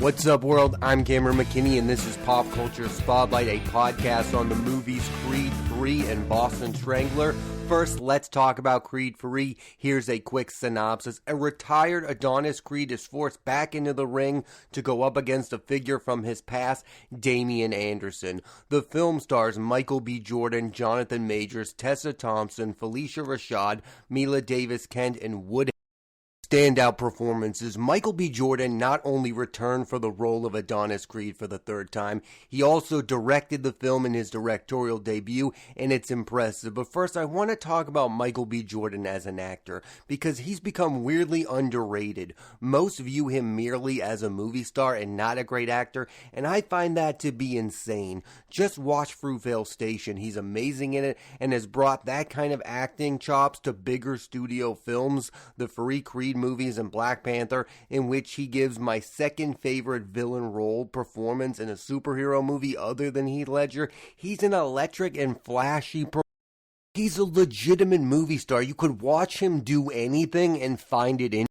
What's up, world? I'm Cameron McKinney, and this is Pop Culture Spotlight, a podcast on the movies Creed 3 and Boston Strangler. First, let's talk about Creed 3. Here's a quick synopsis. A retired Addonis Creed is forced back into the ring to go up against a figure from his past, Damian Anderson. The film stars Michael B. Jordan, Jonathan Majors, Tessa Thompson, Felicia Rashad, Mila Davis-Kent, and Wood. Standout performances. Michael B. Jordan not only returned for the role of Addonis Creed for the third time, he also directed the film in his directorial debut, and it's impressive. But first, I want to talk about Michael B. Jordan as an actor, because he's become weirdly underrated. Most view him merely as a movie star and not a great actor, and I find that to be insane. Just watch Fruitvale Station. He's amazing in it, and has brought that kind of acting chops to bigger studio films. The Free Creed movies and Black Panther, in which he gives my second favorite villain role performance in a superhero movie other than Heath Ledger. He's an electric and flashy He's a legitimate movie star. You could watch him do anything and find it in.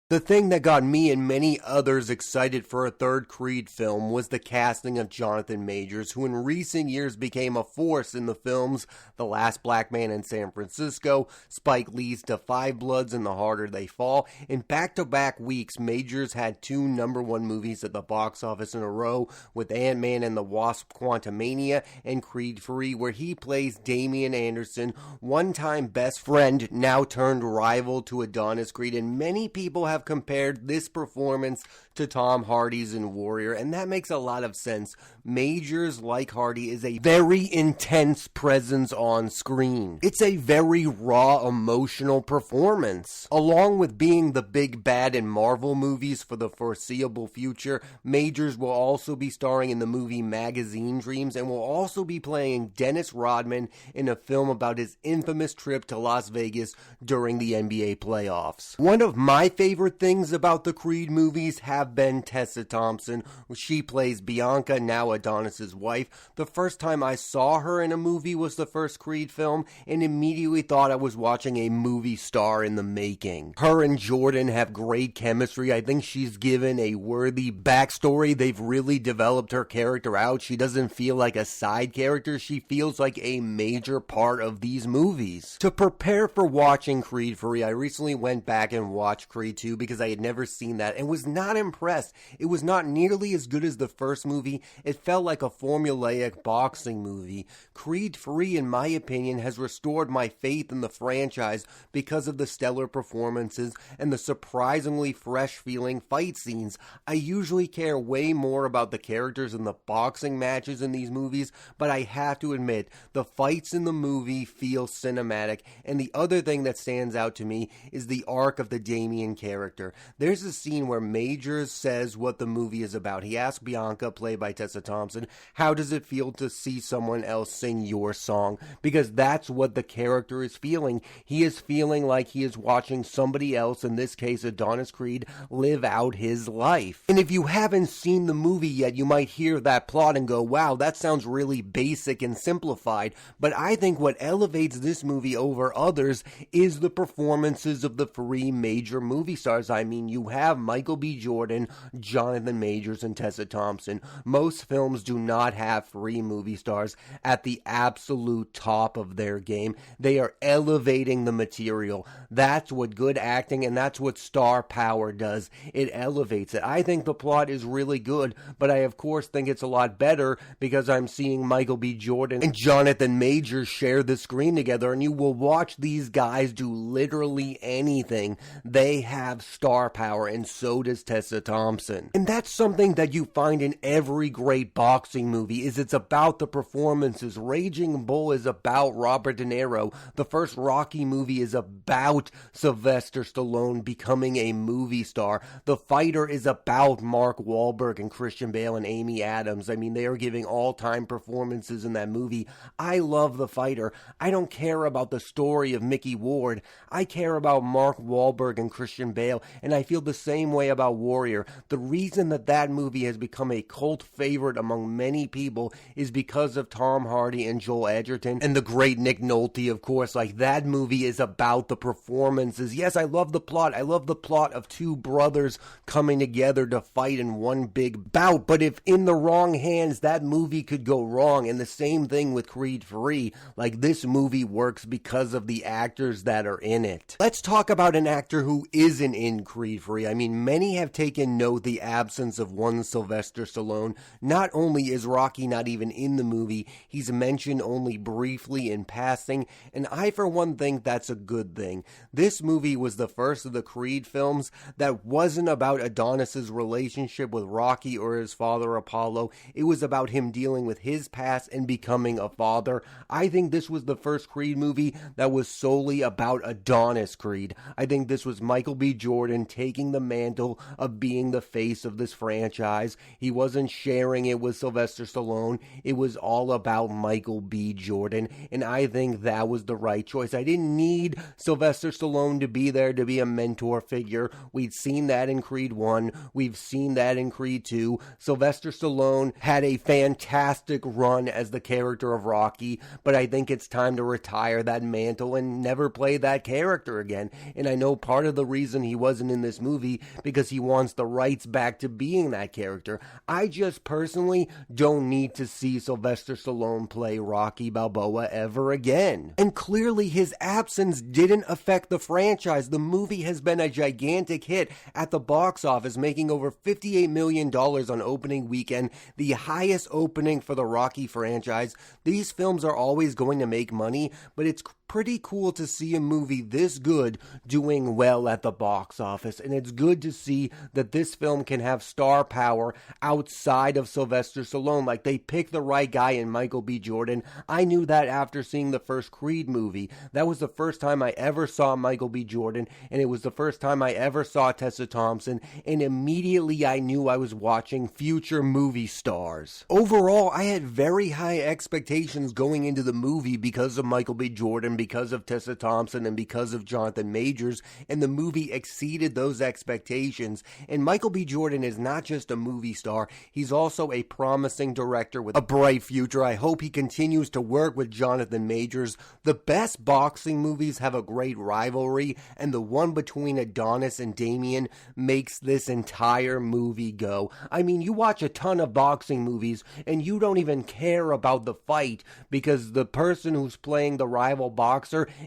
The thing that got me and many others excited for a third Creed film was the casting of Jonathan Majors, who in recent years became a force in the films The Last Black Man in San Francisco, Spike Lee's To Five Bloods and The Harder They Fall. In back-to-back weeks, Majors had two #1 movies at the box office in a row, with Ant-Man and the Wasp: Quantumania and Creed 3, where he plays Damian Anderson, one-time best friend, now turned rival to Addonis Creed, and many people have compared this performance to Tom Hardy's in Warrior, and that makes a lot of sense. Majors, like Hardy, is a very intense presence on screen. It's a very raw, emotional performance. Along with being the big bad in Marvel movies for the foreseeable future, Majors will also be starring in the movie Magazine Dreams, and will also be playing Dennis Rodman in a film about his infamous trip to Las Vegas during the NBA playoffs. One of my favorite things about the Creed movies have been Tessa Thompson. She plays Bianca, now Adonis's wife. The first time I saw her in a movie was the first Creed film, and immediately thought I was watching a movie star in the making. Her and Jordan have great chemistry. I think she's given a worthy backstory. They've really developed her character out. She doesn't feel like a side character. She feels like a major part of these movies. To prepare for watching Creed 3, I recently went back and watched Creed 2 because I had never seen that and was not impressed. It was not nearly as good as the first movie. It felt like a formulaic boxing movie. Creed 3, in my opinion, has restored my faith in the franchise because of the stellar performances and the surprisingly fresh feeling fight scenes. I usually care way more about the characters and the boxing matches in these movies, but I have to admit, the fights in the movie feel cinematic, and the other thing that stands out to me is the arc of the Damian character. There's a scene where Majors says what the movie is about. He asks Bianca, played by Tessa Thompson, how does it feel to see someone else sing your song? Because that's what the character is feeling. He is feeling like he is watching somebody else, in this case Addonis Creed, live out his life. And if you haven't seen the movie yet, you might hear that plot and go, wow, that sounds really basic and simplified. But I think what elevates this movie over others is the performances of the three major movie stars. I mean, you have Michael B. Jordan, Jonathan Majors, and Tessa Thompson. Most films do not have three movie stars at the absolute top of their game. They are elevating the material. That's what good acting and that's what star power does. It elevates it. I think the plot is really good, but I of course think it's a lot better because I'm seeing Michael B. Jordan and Jonathan Majors share the screen together, and you will watch these guys do literally anything. They have star power, and so does Tessa Thompson. And that's something that you find in every great boxing movie, is it's about the performances. Raging Bull is about Robert De Niro. The first Rocky movie is about Sylvester Stallone becoming a movie star. The Fighter is about Mark Wahlberg and Christian Bale and Amy Adams. I mean, they are giving all-time performances in that movie. I love The Fighter. I don't care about the story of Mickey Ward. I care about Mark Wahlberg and Christian Bale, and I feel the same way about Warrior. Warrior. The reason that movie has become a cult favorite among many people is because of Tom Hardy and Joel Edgerton and the great Nick Nolte, of course. Like, that movie is about the performances. Yes, I love the plot. I love the plot of two brothers coming together to fight in one big bout. But if in the wrong hands, that movie could go wrong. And the same thing with Creed 3. Like, this movie works because of the actors that are in it. Let's talk about an actor who isn't in Creed 3. I mean, many have taken note the absence of one Sylvester Stallone. Not only is Rocky not even in the movie, he's mentioned only briefly in passing, and I for one think that's a good thing. This movie was the first of the Creed films that wasn't about Adonis's relationship with Rocky or his father Apollo. It was about him dealing with his past and becoming a father. I think this was the first Creed movie that was solely about Adonis Creed. I think this was Michael B. Jordan taking the mantle of being the face of this franchise. He wasn't sharing it with Sylvester Stallone. It was all about Michael B. Jordan, and I think that was the right choice. I didn't need Sylvester Stallone to be there to be a mentor figure. We'd seen that in Creed 1. We've seen that in Creed 2. Sylvester Stallone had a fantastic run as the character of Rocky, but I think it's time to retire that mantle and never play that character again. And I know part of the reason he wasn't in this movie because he wants the rights back to being that character. I just personally don't need to see Sylvester Stallone play Rocky Balboa ever again. And clearly his absence didn't affect the franchise. The movie has been a gigantic hit at the box office, making over $58 million on opening weekend, the highest opening for the Rocky franchise. These films are always going to make money, but it's pretty cool to see a movie this good doing well at the box office, and it's good to see that this film can have star power outside of Sylvester Stallone. Like, they picked the right guy in Michael B. Jordan. I knew that after seeing the first Creed movie. That was the first time I ever saw Michael B. Jordan, and it was the first time I ever saw Tessa Thompson, and immediately I knew I was watching future movie stars. Overall, I had very high expectations going into the movie because of Michael B. Jordan, because of Tessa Thompson, and because of Jonathan Majors, and the movie exceeded those expectations. And Michael B. Jordan is not just a movie star, he's also a promising director with a bright future. I hope he continues to work with Jonathan Majors. The best boxing movies have a great rivalry, and the one between Adonis and Damian makes this entire movie go. I mean, you watch a ton of boxing movies, and you don't even care about the fight, because the person who's playing the rival boxer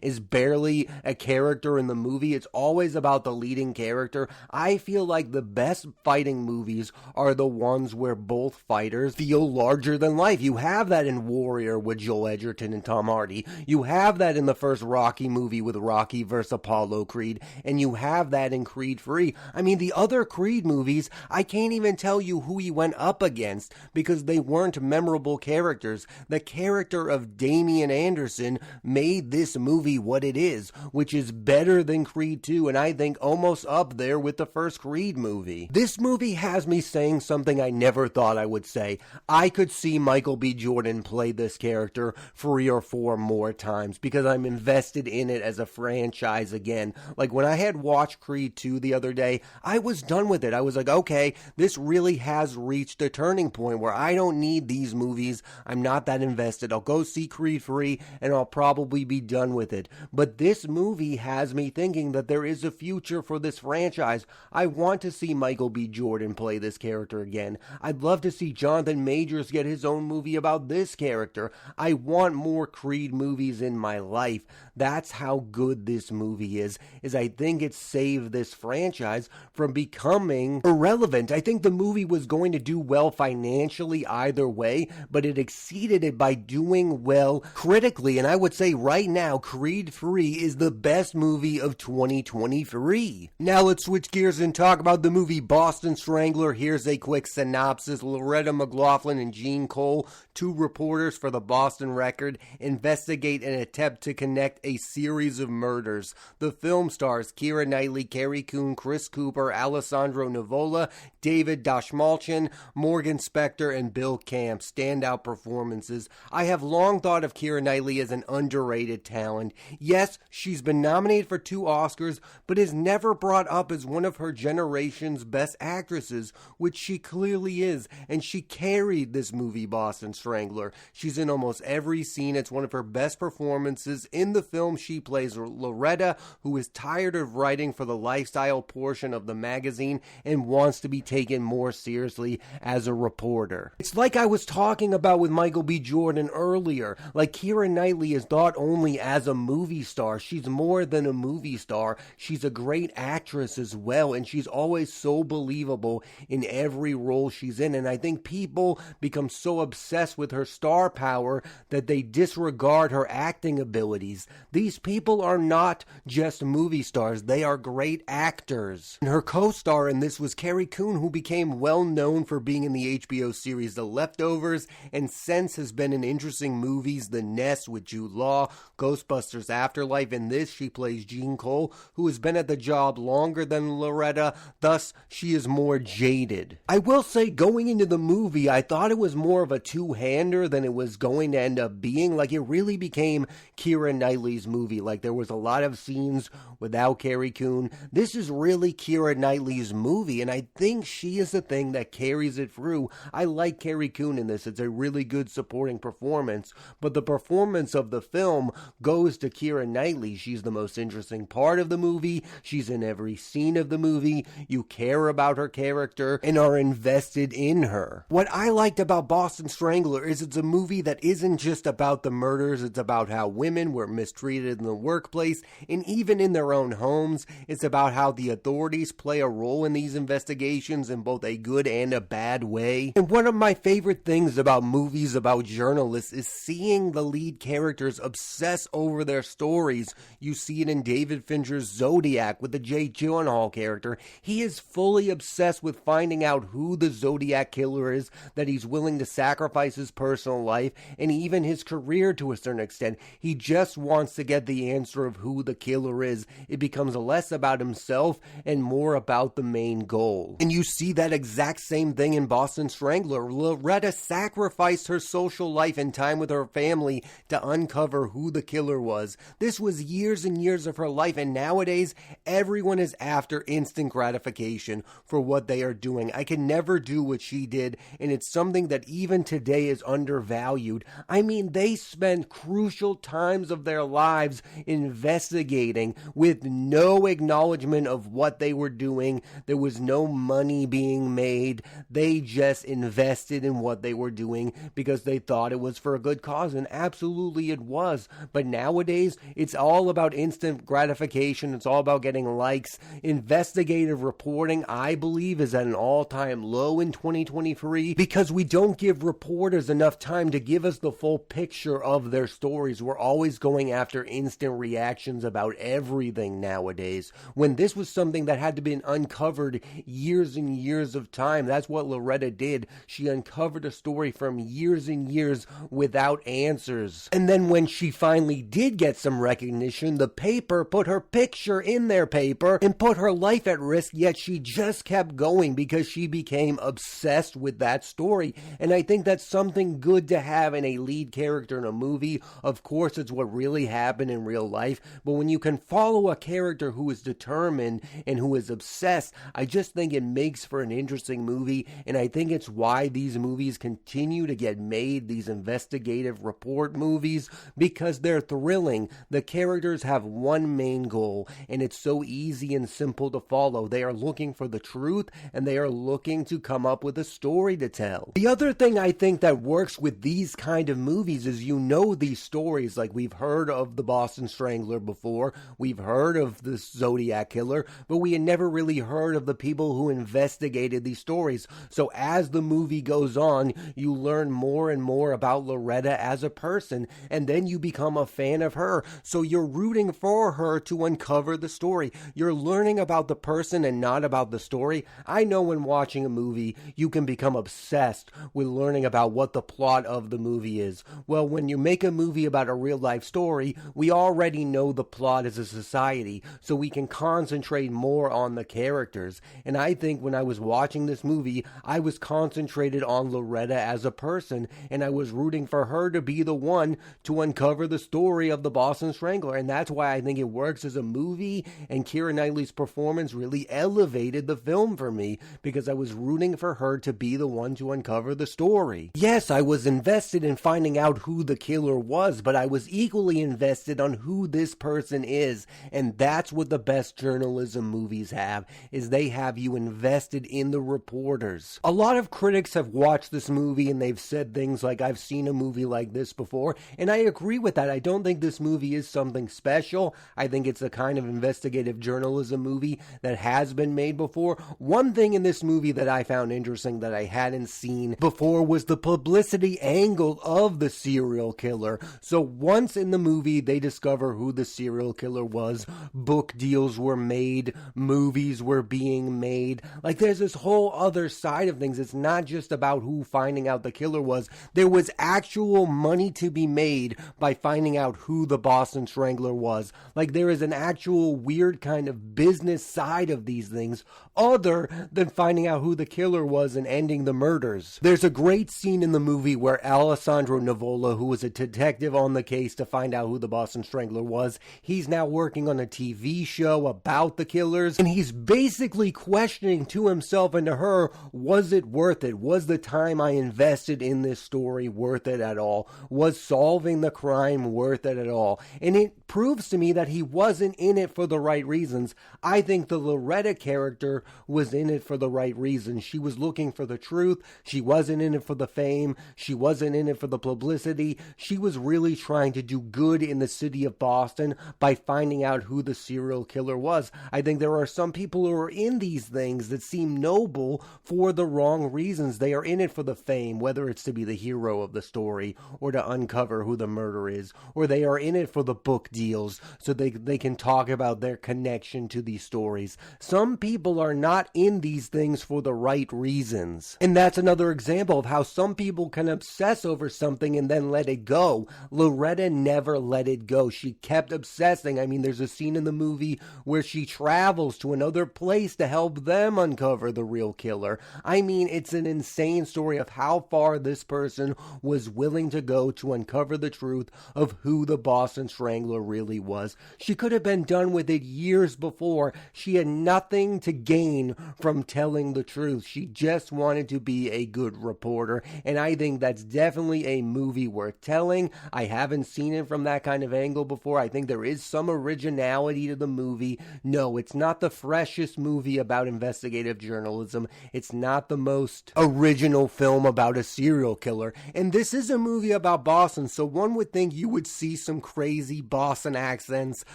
is barely a character in the movie. It's always about the leading character. I feel like the best fighting movies are the ones where both fighters feel larger than life. You have that in Warrior with Joel Edgerton and Tom Hardy. You have that in the first Rocky movie with Rocky vs. Apollo Creed. And you have that in Creed 3. I mean, the other Creed movies, I can't even tell you who he went up against because they weren't memorable characters. The character of Damian Anderson made this movie what it is, which is better than Creed 2, and I think almost up there with the first Creed movie. This movie has me saying something I never thought I would say. I could see Michael B. Jordan play this character 3 or 4 more times because I'm invested in it as a franchise again. Like, when I had watched Creed 2 the other day, I was done with it. I was like, okay, this really has reached a turning point where I don't need these movies. I'm not that invested. I'll go see Creed 3 and I'll probably be done with it. But this movie has me thinking that there is a future for this franchise. I want to see Michael B. Jordan play this character again. I'd love to see Jonathan Majors get his own movie about this character. I want more Creed movies in my life. That's how good this movie is I think it saved this franchise from becoming irrelevant. I think the movie was going to do well financially either way, but it exceeded it by doing well critically, and I would say right now, Creed 3 is the best movie of 2023. Now let's switch gears and talk about the movie Boston Strangler. Here's a quick synopsis. Loretta McLaughlin and Gene Cole, 2 reporters for the Boston Record, investigate and attempt to connect a series of murders. The film stars Keira Knightley, Carrie Coon, Chris Cooper, Alessandro Nivola, David Dashmalchian, Morgan Spector, and Bill Camp. Standout performances. I have long thought of Keira Knightley as an underrated talent. Yes, she's been nominated for 2 Oscars, but is never brought up as one of her generation's nominations Best Actresses, which she clearly is, and she carried this movie, Boston Strangler. She's in almost every scene. It's one of her best performances. In the film, she plays Loretta, who is tired of writing for the lifestyle portion of the magazine and wants to be taken more seriously as a reporter. It's like I was talking about with Michael B. Jordan earlier. Like, Keira Knightley is not only as a movie star, she's more than a movie star. She's a great actress as well, and she's always so believable in every role she's in. And I think people become so obsessed with her star power that they disregard her acting abilities. These people are not just movie stars, they are great actors. And her co-star in this was Carrie Coon, who became well known for being in the HBO series The Leftovers, and since has been in interesting movies The Nest with Jude Law, Ghostbusters Afterlife. In this, she plays Jean Cole, who has been at the job longer than Loretta, thus she is more jaded. I will say, going into the movie, I thought it was more of a two-hander than it was going to end up being. Like, it really became Keira Knightley's movie. Like, there was a lot of scenes without Carrie Coon. This is really Keira Knightley's movie, and I think she is the thing that carries it through. I like Carrie Coon in this. It's a really good supporting performance, but the performance of the film goes to Keira Knightley. She's the most interesting part of the movie. She's in every scene of the movie. You care about her character and are invested in her. What I liked about Boston Strangler is it's a movie that isn't just about the murders. It's about how women were mistreated in the workplace and even in their own homes. It's about how the authorities play a role in these investigations in both a good and a bad way. And one of my favorite things about movies about journalists is seeing the lead characters obsess over their stories. You see it in David Fincher's Zodiac with the Jake Gyllenhaal character. He is fully obsessed with finding out who the Zodiac killer is, that he's willing to sacrifice his personal life and even his career to a certain extent. He just wants to get the answer of who the killer is. It becomes less about himself and more about the main goal. And you see that exact same thing in Boston Strangler. Loretta sacrificed her social life and time with her family to uncover who the killer was. This was years and years of her life, and nowadays everyone is after instant gratification for what they are doing. I can never do what she did, and it's something that even today is undervalued. I mean, they spent crucial times of their lives investigating with no acknowledgement of what they were doing. There was no money being made. They just invested in what they were doing because they thought it was for a good cause, and absolutely it was. But nowadays, it's all about instant gratification. It's all about getting likes. Investigative reporting, I believe, is at an all-time low in 2023 because we don't give reporters enough time to give us the full picture of their stories. We're always going after instant reactions about everything nowadays, when this was something that had to be uncovered years and years of time. That's what Loretta did. She uncovered a story from years and years without answers. And then when she finally did get some recognition, the paper put her picture in their paper and put her life at risk, yet she just kept going because she became obsessed with that story. And I think that's something good to have in a lead character in a movie. Of course, it's what really happened in real life, but when you can follow a character who is determined and who is obsessed, I just think it makes for an interesting movie, and I think it's why these movies continue to get made, these investigative report movies, because they're thrilling. The characters have one main goal, and it's so easy and simple to follow. They are looking for the truth, and they are looking to come up with a story to tell. The other thing I think that works with these kind of movies is you know these stories. Like, we've heard of the Boston Strangler before, we've heard of the Zodiac killer, but we had never really heard of the people who investigated these stories. So as the movie goes on, you learn more and more about Loretta as a person, and then you become a fan of her. So you're rooting for her to uncover the story. You're learning about the person and not about the story. I know when watching a movie, you can become obsessed with learning about what the plot of the movie is. Well, when you make a movie about a real life story, we already know the plot as a society, so we can concentrate more on the characters. And I think when I was watching this movie, I was concentrated on Loretta as a person, and I was rooting for her to be the one to uncover the story of the Boston Strangler. And that's why I think it works as a movie, and Keira Knightley's performance really elevates elevated the film for me because I was rooting for her to be the one to uncover the story. Yes, I was invested in finding out who the killer was, but I was equally invested on who this person is, and that's what the best journalism movies have, is they have you invested in the reporters. A lot of critics have watched this movie and they've said things like, I've seen a movie like this before, and I agree with that. I don't think this movie is something special. I think it's a kind of investigative journalism movie that has been made before. One thing in this movie that I found interesting that I hadn't seen before was the publicity angle of the serial killer. So once in the movie they discover who the serial killer was, book deals were made, movies were being made. Like, there's this whole other side of things. It's not just about who finding out the killer was. There was actual money to be made by finding out who the Boston Strangler was. Like, there is an actual weird kind of business side of these things other than finding out who the killer was and ending the murders. There's a great scene in the movie where Alessandro Nivola, who was a detective on the case to find out who the Boston Strangler was, he's now working on a TV show about the killers, and he's basically questioning to himself and to her, was it worth it? Was the time I invested in this story worth it at all? Was solving the crime worth it at all? And it proves to me that he wasn't in it for the right reasons. I think the Loretta character was in it for the right reasons. She was looking for the truth. She wasn't in it for the fame. She wasn't in it for the publicity. She was really trying to do good in the city of Boston by finding out who the serial killer was. I think there are some people who are in these things that seem noble for the wrong reasons. They are in it for the fame, whether it's to be the hero of the story or to uncover who the murderer is, or they are in it for the book deals so they can talk about their connection to these stories. Some people are not in these things for the right reasons. And that's another example of how some people can obsess over something and then let it go. Loretta never let it go. She kept obsessing. I mean, there's a scene in the movie where she travels to another place to help them uncover the real killer. I mean, it's an insane story of how far this person was willing to go to uncover the truth of who the Boston Strangler really was. She could have been done with it years before. She had nothing to gain from telling the truth. She just wanted to be a good reporter, and I think that's definitely a movie worth telling. I haven't seen it from that kind of angle before. I think there is some originality to the movie. No, it's not the freshest movie about investigative journalism. It's not the most original film about a serial killer. And this is a movie about Boston, so one would think you would see some crazy Boston accents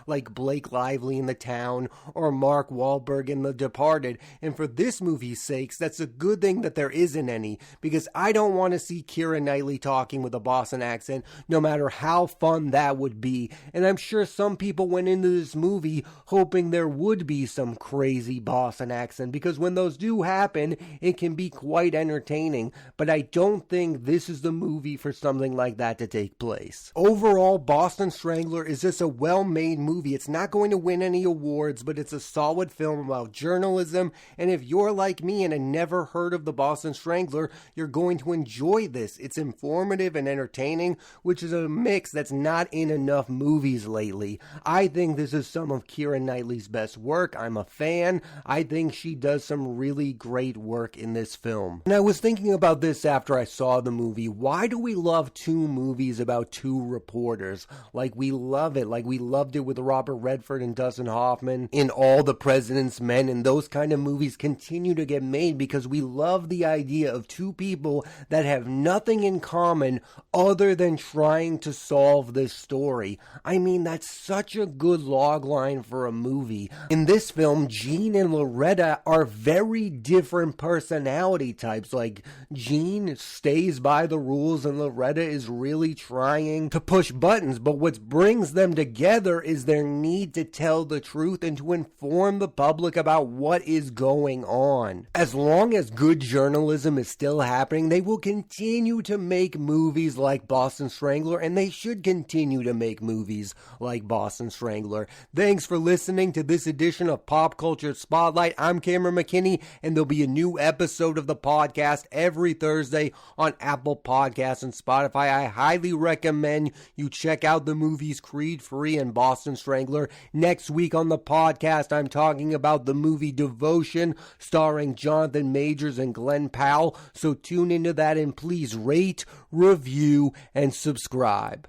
like Blake Lively in The Town or Mark Wahlberg in The Departed. And for this movie's sakes, that's a good thing that there isn't any, because I don't want to see Keira Knightley talking with a Boston accent, no matter how fun that would be. And I'm sure some people went into this movie hoping there would be some crazy Boston accent, because when those do happen, it can be quite entertaining. But I don't think this is the movie for something like that to take place. Overall, Boston Strangler is just a well-made movie. It's not going to win any awards, but it's a solid film about journalism, and if you're like me and had never heard of the Boston Strangler, you're going to enjoy this. It's informative and entertaining, which is a mix that's not in enough movies lately. I think this is some of Keira Knightley's best work. I'm a fan. I think she does some really great work in this film. And I was thinking about this after I saw the movie. Why do we love two movies about two reporters? Like, we love it. Like, we loved it with Robert Redford and Dustin Hoffman in All the President's Men, and those kind of movies continue to get made because we love the idea of two people that have nothing in common other than trying to solve this story. I mean, that's such a good log line for a movie. In this film, Jean and Loretta are very different personality types. Like, Jean stays by the rules and Loretta is really trying to push buttons, but what brings them together is their need to tell the truth and to inform the public about what is going on. As long as good journalism is still happening, they will continue to make movies like Boston Strangler, and they should continue to make movies like Boston Strangler. Thanks for listening to this edition of Pop Culture Spotlight. I'm Cameron McKinney, and there'll be a new episode of the podcast every Thursday on Apple Podcasts and Spotify. I highly recommend you check out the movies Creed 3 and Boston Strangler. Next week on the podcast, I'm talking about about the movie Devotion, starring Jonathan Majors and Glenn Powell. So tune into that and please rate, review, and subscribe.